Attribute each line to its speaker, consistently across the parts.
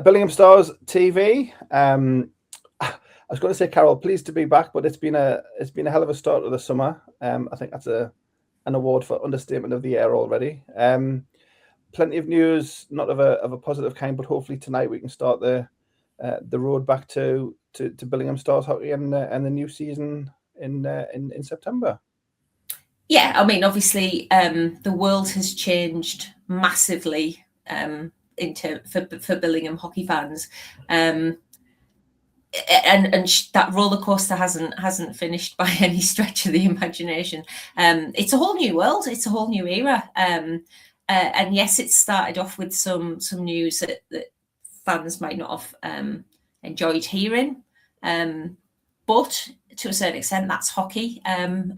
Speaker 1: Billingham Stars TV. I was going to say, Carol, pleased to be back, but it's been a hell of a start of the summer. I think that's an award for understatement of the year already. Plenty of news, not of a positive kind, but hopefully tonight we can start the road back to Billingham Stars hockey and the new season in September.
Speaker 2: Yeah, I mean, obviously, the world has changed massively for Billingham hockey fans, and that roller coaster hasn't finished by any stretch of the imagination. It's a whole new world. It's a whole new era. And yes, it started off with some news that fans might not have enjoyed hearing. But to a certain extent, that's hockey. And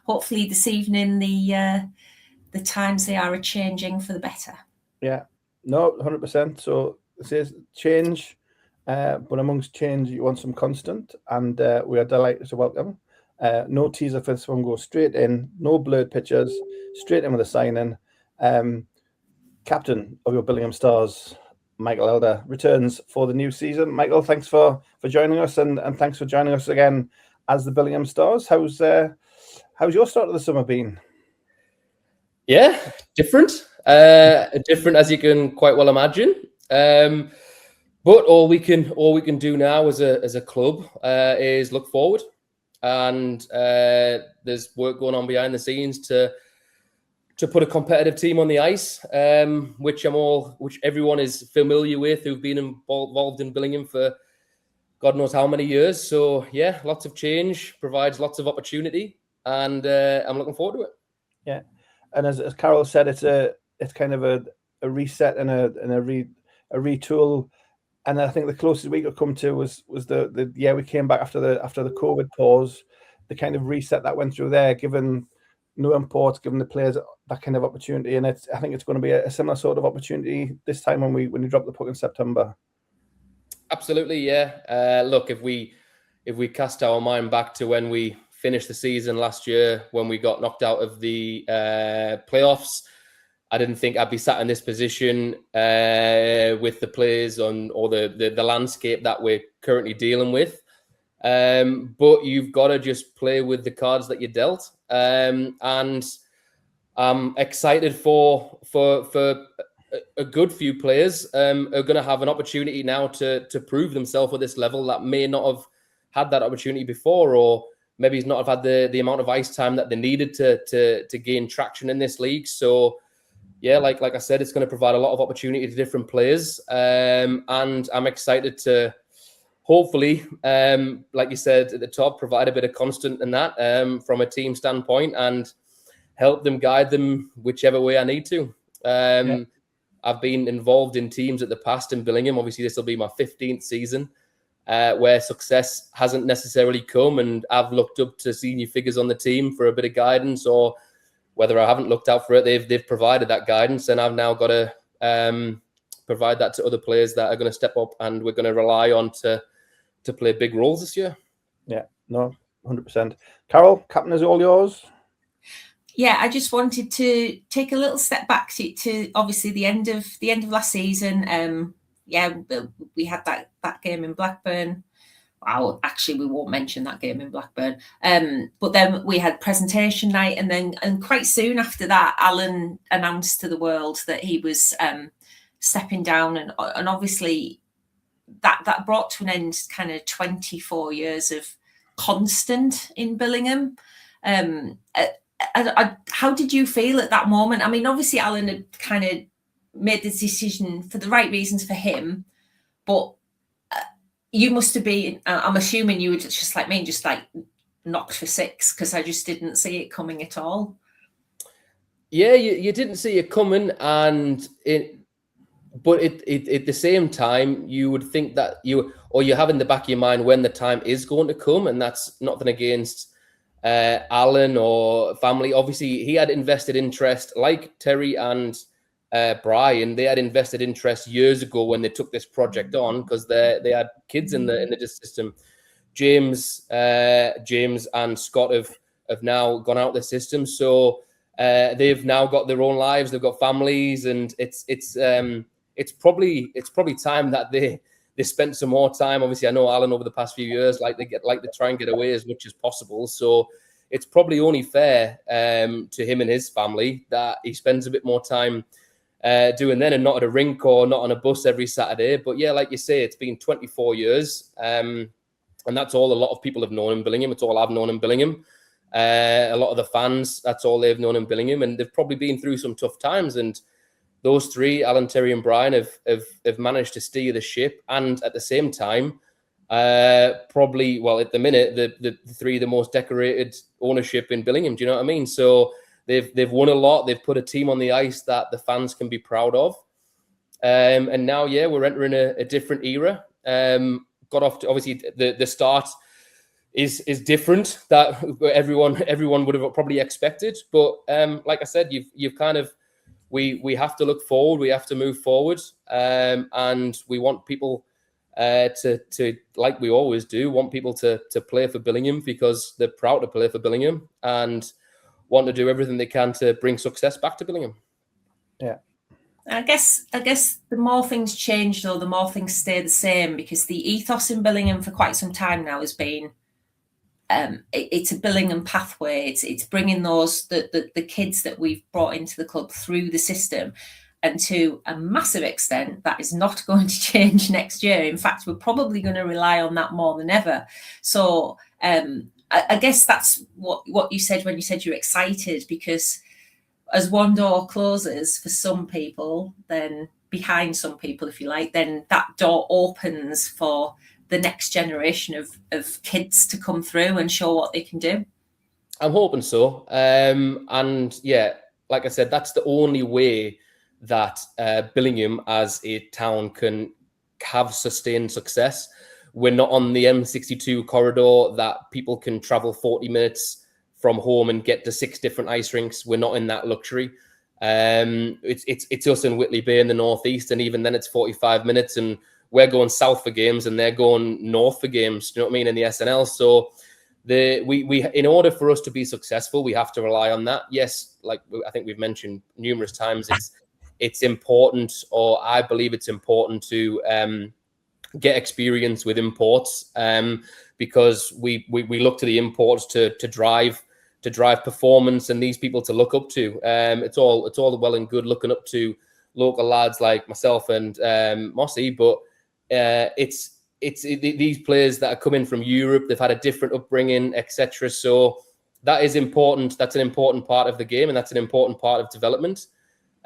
Speaker 2: hopefully this evening, the times they are changing for the better.
Speaker 1: Yeah, no, 100%. So it says change, but amongst change, you want some constant. And we are delighted to welcome. No teaser for this one, go straight in. No blurred pictures, straight in with a sign-in. Captain of your Billingham Stars, Michael Elder, returns for the new season. Michael, thanks for joining us, and thanks for joining us again as the Billingham Stars. How's your start of the summer been?
Speaker 3: Yeah, different as you can quite well imagine. But all we can do now as a club is look forward, and there's work going on behind the scenes to put a competitive team on the ice, which everyone is familiar with, who've been involved in Billingham for God knows how many years. So yeah, lots of change provides lots of opportunity, and I'm looking forward to it.
Speaker 1: Yeah, and as Carol said, it's kind of a reset and a retool. And I think the closest we could come to was the year we came back after the COVID pause, the kind of reset that went through there, given no imports, giving the players that kind of opportunity. And I think it's going to be a similar sort of opportunity this time when we drop the puck in September.
Speaker 3: Absolutely, yeah. Look, if we cast our mind back to when we finished the season last year, when we got knocked out of the playoffs, I didn't think I'd be sat in this position with the players or the landscape that we're currently dealing with. But you've got to just play with the cards that you're dealt. And I'm excited for a good few players are going to have an opportunity now to prove themselves at this level that may not have had that opportunity before, or maybe not have had the amount of ice time that they needed to gain traction in this league. So yeah, like I said, it's going to provide a lot of opportunity to different players. And I'm excited to hopefully, like you said at the top, provide a bit of constant in that from a team standpoint and help them, guide them whichever way I need to. I've been involved in teams at the past in Billingham. Obviously, this will be my 15th season where success hasn't necessarily come, and I've looked up to senior figures on the team for a bit of guidance, or whether I haven't looked out for it, they've provided that guidance, and I've now got to provide that to other players that are going to step up, and we're going to rely on to play big roles this year. Yeah,
Speaker 1: no, 100%. Carol, captain is all yours.
Speaker 2: Yeah, I just wanted to take a little step back to obviously the end of last season. We had that game in Blackburn. Well, actually, we won't mention that game in Blackburn. But then we had presentation night, and quite soon after that, Alan announced to the world that he was stepping down, and obviously that brought to an end kind of 24 years of constant in Billingham. How did you feel at that moment? I mean, obviously, Alan had kind of made this decision for the right reasons for him, but you must have been, I'm assuming you were just like me, just like knocked for six, because I just didn't see it coming at all.
Speaker 3: Yeah, you didn't see it coming, but at the same time, you would think that you have in the back of your mind when the time is going to come, and that's nothing against Alan or family. Obviously, he had invested interest, like Terry and Brian. They had invested interest years ago when they took this project on, because they had kids in the system. James and Scott have now gone out the system, so they've now got their own lives. They've got families, and it's it's probably time that they spent some more time. Obviously, I know Alan over the past few years like to try and get away as much as possible. So it's probably only fair to him and his family that he spends a bit more time doing then, and not at a rink or not on a bus every Saturday. But yeah, like you say, it's been 24 years. And that's all a lot of people have known in Billingham. It's all I've known in Billingham. A lot of the fans, that's all they've known in Billingham. And they've probably been through some tough times. And those three, Alan, Terry and Brian, have managed to steer the ship. And at the same time, probably, well, at the minute, the three the most decorated ownership in Billingham. Do you know what I mean? So they've won a lot. They've put a team on the ice that the fans can be proud of. And now, yeah, we're entering a different era. Got off to, obviously, the start is different that everyone would have probably expected. But like I said, you've kind of, we have to look forward. We have to move forward. And we want people to like we always do, want people to play for Billingham because they're proud to play for Billingham and want to do everything they can to bring success back to Billingham.
Speaker 1: Yeah.
Speaker 2: I guess the more things change, though, the more things stay the same, because the ethos in Billingham for quite some time now has been it's a Billingham pathway. It's bringing those the kids that we've brought into the club through the system, and to a massive extent that is not going to change next year. In fact, we're probably going to rely on that more than ever. So I guess that's what you said when you said you're excited, because as one door closes for some people, then behind some people, if you like, then that door opens for the next generation of kids to come through and show what they can do.
Speaker 3: I'm hoping so. And yeah, like I said, that's the only way that Billingham as a town can have sustained success. We're not on the M62 corridor that people can travel 40 minutes from home and get to 6 different ice rinks. We're not in that luxury. It's us in Whitley Bay in the northeast, and even then it's 45 minutes, and we're going south for games and they're going north for games. Do you know what I mean? In the SNL. So we in order for us to be successful, we have to rely on that. Yes, like I think we've mentioned numerous times, it's important, or I believe it's important to get experience with imports, because we look to the imports to drive performance, and these people to look up to. It's all well and good looking up to local lads like myself and Mossy, but it's these players that are coming from Europe. They've had a different upbringing, etc. So that is important. That's an important part of the game, and that's an important part of development.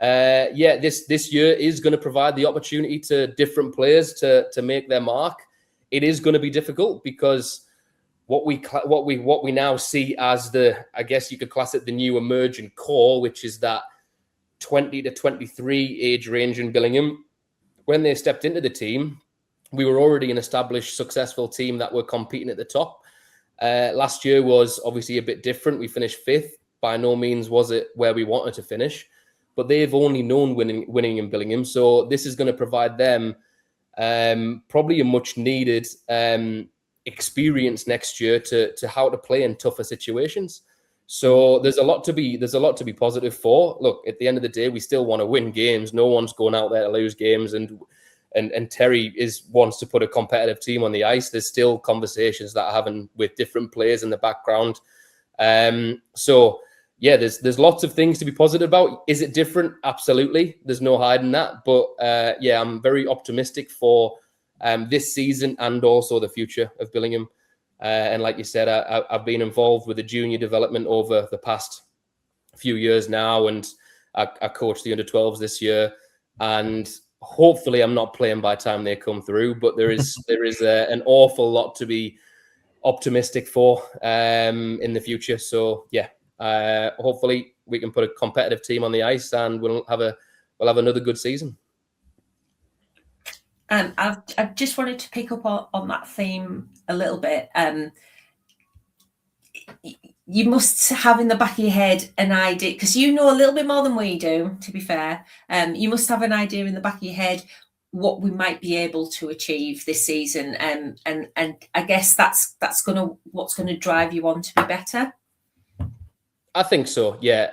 Speaker 3: This year is going to provide the opportunity to different players to make their mark. It is going to be difficult because what we now see as I guess you could class it, the new emerging core, which is that 20 to 23 age range in Billingham. When they stepped into the team, we were already an established, successful team that were competing at the top. Last year was obviously a bit different. We finished 5th. By no means was it where we wanted to finish, but they've only known winning in Billingham. So this is going to provide them probably a much needed experience next year to how to play in tougher situations. So there's a lot to be positive for. Look, at the end of the day, we still want to win games. No one's going out there to lose games, and Terry wants to put a competitive team on the ice. There's still conversations that are having with different players in the background. So yeah, there's lots of things to be positive about. Is it different? Absolutely. There's no hiding that. But yeah, I'm very optimistic for this season and also the future of Billingham. And like you said, I've been involved with the junior development over the past few years now, and I coached the under-12s this year. And hopefully, I'm not playing by the time they come through. But there is an awful lot to be optimistic for in the future. So yeah, hopefully we can put a competitive team on the ice, and we'll have another good season.
Speaker 2: I've just wanted to pick up on that theme a little bit. You must have in the back of your head an idea, because you know a little bit more than we do, to be fair. You must have an idea in the back of your head what we might be able to achieve this season. And I guess that's what's gonna drive you on to be better.
Speaker 3: I think so, yeah.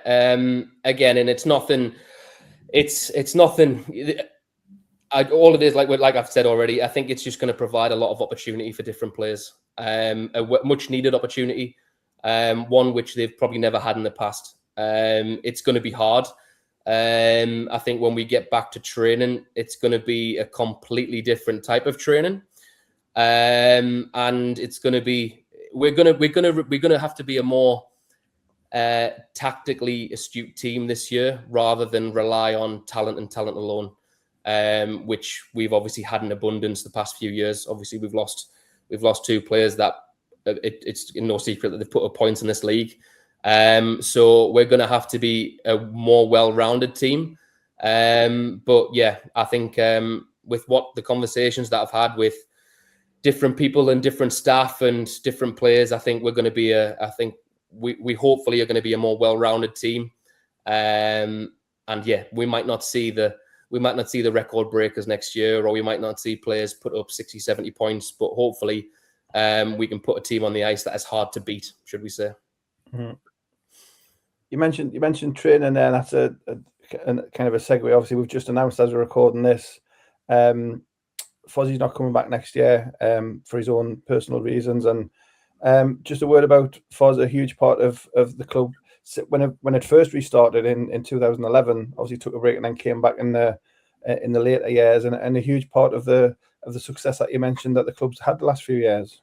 Speaker 3: Again, and it's nothing. all it is, like I've said already, I think it's just going to provide a lot of opportunity for different players. Much needed opportunity, one which they've probably never had in the past. It's going to be hard. I think when we get back to training, it's going to be a completely different type of training, and it's going to be we're going to have to be a more tactically astute team this year rather than rely on talent and talent alone, which we've obviously had in abundance the past few years. Obviously, we've lost two players that it's no secret that they've put up points in this league. So we're going to have to be a more well-rounded team. But yeah, I think with what the conversations that I've had with different people and different staff and different players, I think we're going to be we hopefully are going to be a more well-rounded team. And yeah, we might not see the record breakers next year, or we might not see players put up 60, 70 points, but hopefully we can put a team on the ice that is hard to beat, should we say.
Speaker 1: Mm-hmm. You mentioned training there, and that's a kind of a segue. Obviously, we've just announced as we're recording this, Fozzie's not coming back next year for his own personal reasons. And just a word about Foz, a huge part of the club. When it first restarted in 2011, obviously took a break and then came back in the later years, and a huge part of the success that you mentioned that the club's had the last few years.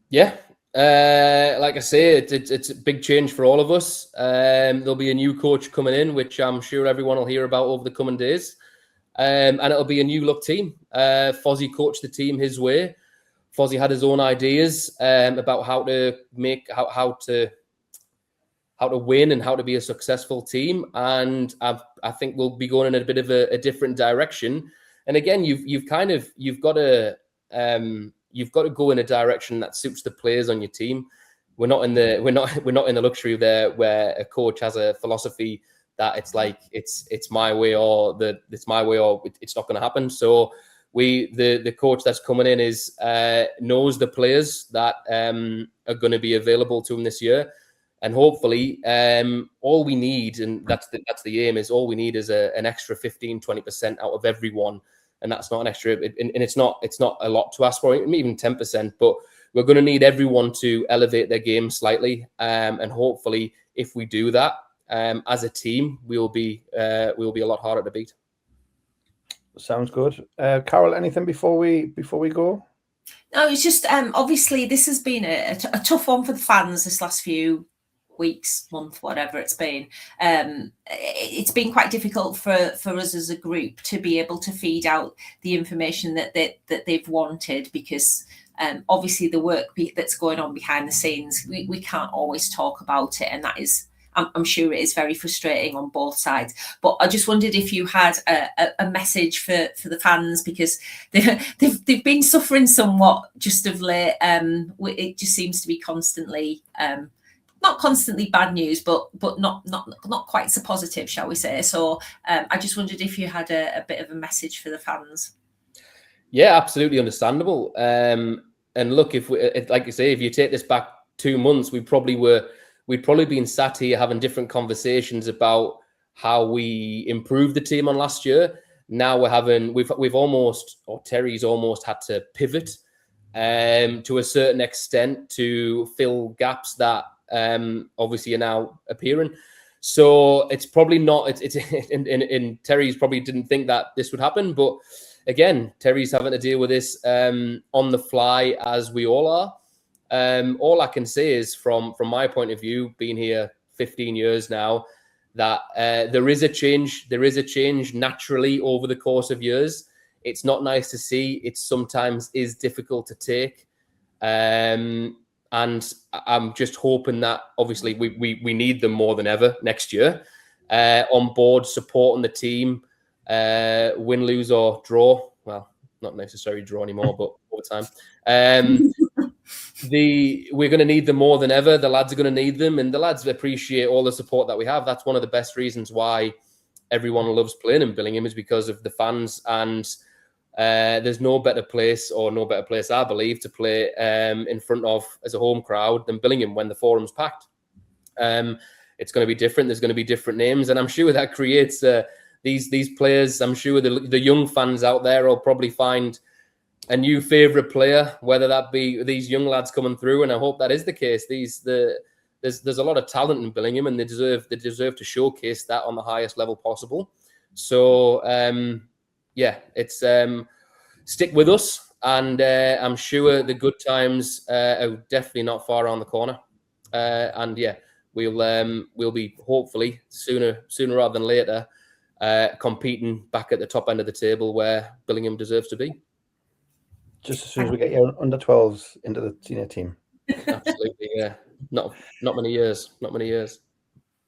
Speaker 1: Yeah.
Speaker 3: Like I say, it's a big change for all of us. There'll be a new coach coming in, which I'm sure everyone will hear about over the coming days. And it'll be a new look team. Fozzie coached the team his way. Fozzie had his own ideas about how to win and how to be a successful team. And I think we'll be going in a bit of a different direction. And again, you've got to go in a direction that suits the players on your team. We're not in the luxury there where a coach has a philosophy that it's like it's my way or it's my way or it's not going to happen. So the coach that's coming in knows the players that are going to be available to him this year, and hopefully all we need, and that's the aim, is all we need is an extra 15-20% out of everyone. And that's not an extra, and it's not a lot to ask for, even 10%. But we're going to need everyone to elevate their game slightly, and hopefully, if we do that as a team, we'll be a lot harder to beat.
Speaker 1: Sounds good, Carol. Anything before we go?
Speaker 2: No, it's just obviously this has been a tough one for the fans this last few weeks, month, whatever it's been. It's been quite difficult for us as a group to be able to feed out the information that they've wanted, because obviously the work that's going on behind the scenes, we can't always talk about it, and that is, I'm sure it is very frustrating on both sides. But I just wondered if you had a message for the fans, because they've been suffering somewhat just of late. It just seems to be constantly not constantly bad news, but not quite so positive, shall we say. So I just wondered if you had a bit of a message for the fans.
Speaker 3: Yeah, absolutely understandable. And look, like you say, if you take this back 2 months, we'd probably been sat here having different conversations about how we improved the team on last year. Now we've almost, or Terry's almost had to pivot to a certain extent to fill gaps that obviously are now appearing. So it's probably not, and Terry's probably didn't think that this would happen, but again, Terry's having to deal with this on the fly, as we all are. All I can say is from my point of view, being here 15 years now, that there is a change naturally over the course of years. It's not nice to see. It sometimes is difficult to take. And I'm just hoping that obviously we need them more than ever next year on board, supporting the team, win, lose or draw. Well, not necessarily draw anymore, but over time. We're going to need them more than ever. The lads are going to need them, and the lads appreciate all the support that we have. That's one of the best reasons why everyone loves playing in Billingham, is because of the fans. And there's no better place, I believe, to play in front of as a home crowd than Billingham when the forum's packed. It's going to be different. There's going to be different names, and I'm sure that creates these players, I'm sure the young fans out there will probably find a new favourite player, whether that be these young lads coming through, and I hope that is the case. There's a lot of talent in Billingham, and they deserve to showcase that on the highest level possible. So it's stick with us, and I'm sure the good times are definitely not far around the corner. And yeah, we'll be hopefully sooner rather than later competing back at the top end of the table where Billingham deserves to be.
Speaker 1: Just as soon as we get your under 12s into the senior team.
Speaker 3: Absolutely, yeah. Not many years. Not many years.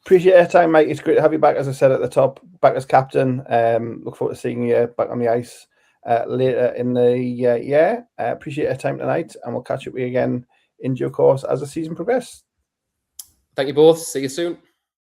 Speaker 1: Appreciate your time, Mike. It's great to have you back, as I said at the top, back as captain. Look forward to seeing you back on the ice later in the year. Appreciate your time tonight, and we'll catch up with you again in due course as the season progresses.
Speaker 3: Thank you both. See you soon.